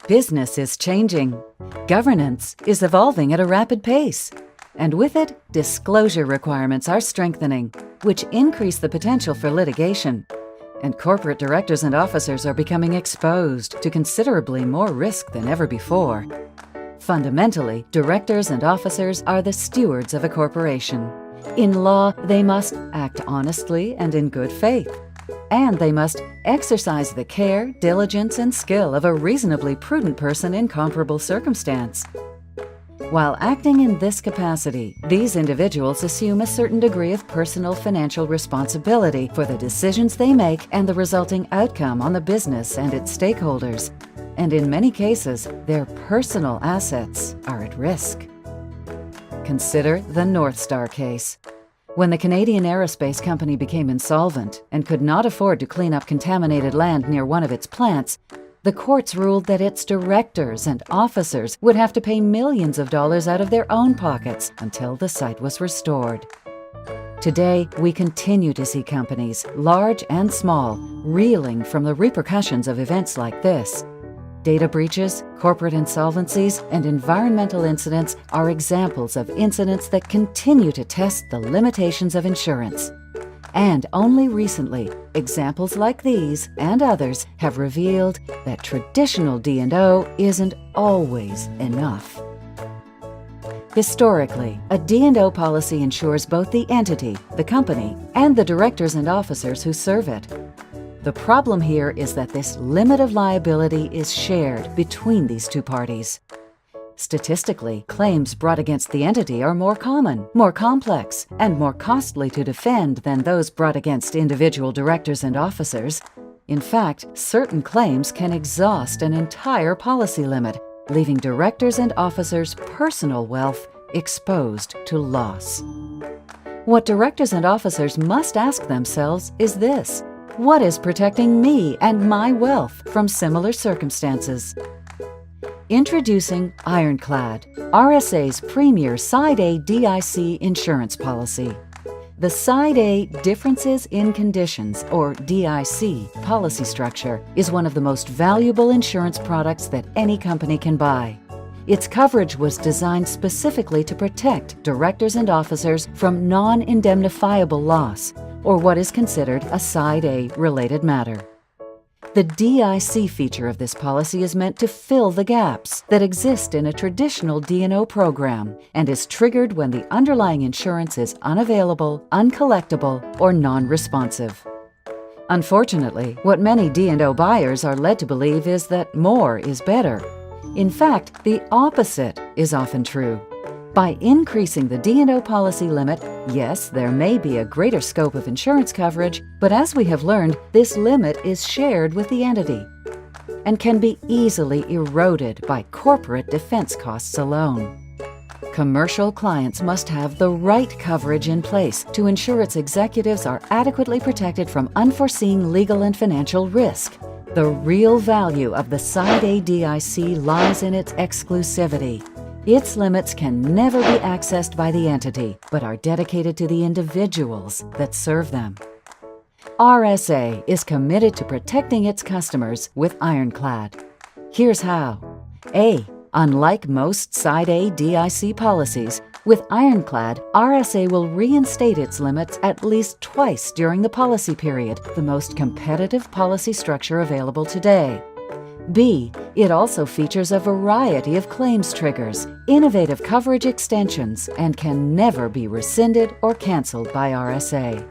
Business is changing. Governance is evolving at a rapid pace. And with it, disclosure requirements are strengthening, which increase the potential for litigation. And corporate directors and officers are becoming exposed to considerably more risk than ever before. Fundamentally, directors and officers are the stewards of a corporation. In law, they must act honestly and in good faith. And they must exercise the care, diligence, and skill of a reasonably prudent person in comparable circumstance. While acting in this capacity, these individuals assume a certain degree of personal financial responsibility for the decisions they make and the resulting outcome on the business and its stakeholders. And in many cases, their personal assets are at risk. Consider the North Star case. When the Canadian aerospace company became insolvent and could not afford to clean up contaminated land near one of its plants, the courts ruled that its directors and officers would have to pay millions of dollars out of their own pockets until the site was restored. Today, we continue to see companies, large and small, reeling from the repercussions of events like this. Data breaches, corporate insolvencies, and environmental incidents are examples of incidents that continue to test the limitations of insurance. And only recently, examples like these and others have revealed that traditional D&O isn't always enough. Historically, a D&O policy insures both the entity, the company, and the directors and officers who serve it. The problem here is that this limit of liability is shared between these two parties. Statistically, claims brought against the entity are more common, more complex, and more costly to defend than those brought against individual directors and officers. In fact, certain claims can exhaust an entire policy limit, leaving directors and officers' personal wealth exposed to loss. What directors and officers must ask themselves is this: what is protecting me and my wealth from similar circumstances? Introducing Ironclad, RSA's premier Side A DIC insurance policy. The Side A Differences in Conditions, or DIC, policy structure is one of the most valuable insurance products that any company can buy. Its coverage was designed specifically to protect directors and officers from non-indemnifiable loss, or what is considered a Side A related matter. The DIC feature of this policy is meant to fill the gaps that exist in a traditional D&O program and is triggered when the underlying insurance is unavailable, uncollectible, or non-responsive. Unfortunately, what many D&O buyers are led to believe is that more is better. In fact, the opposite is often true. By increasing the D&O policy limit, yes, there may be a greater scope of insurance coverage, but as we have learned, this limit is shared with the entity and can be easily eroded by corporate defense costs alone. Commercial clients must have the right coverage in place to ensure its executives are adequately protected from unforeseen legal and financial risk. The real value of the Side A DIC lies in its exclusivity. Its limits can never be accessed by the entity, but are dedicated to the individuals that serve them. RSA is committed to protecting its customers with Ironclad. Here's how. A. Unlike most Side A DIC policies, with Ironclad, RSA will reinstate its limits at least twice during the policy period, the most competitive policy structure available today. B. It also features a variety of claims triggers, innovative coverage extensions, and can never be rescinded or canceled by RSA.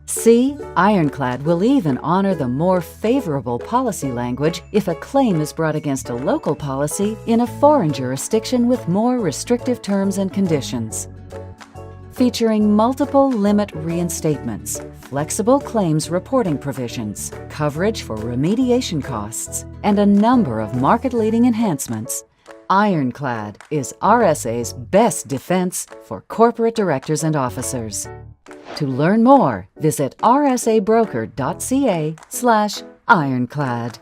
C. Ironclad will even honor the more favorable policy language if a claim is brought against a local policy in a foreign jurisdiction with more restrictive terms and conditions. Featuring multiple limit reinstatements, flexible claims reporting provisions, coverage for remediation costs, and a number of market-leading enhancements, Ironclad is RSA's best defense for corporate directors and officers. To learn more, visit rsabroker.ca/ironclad.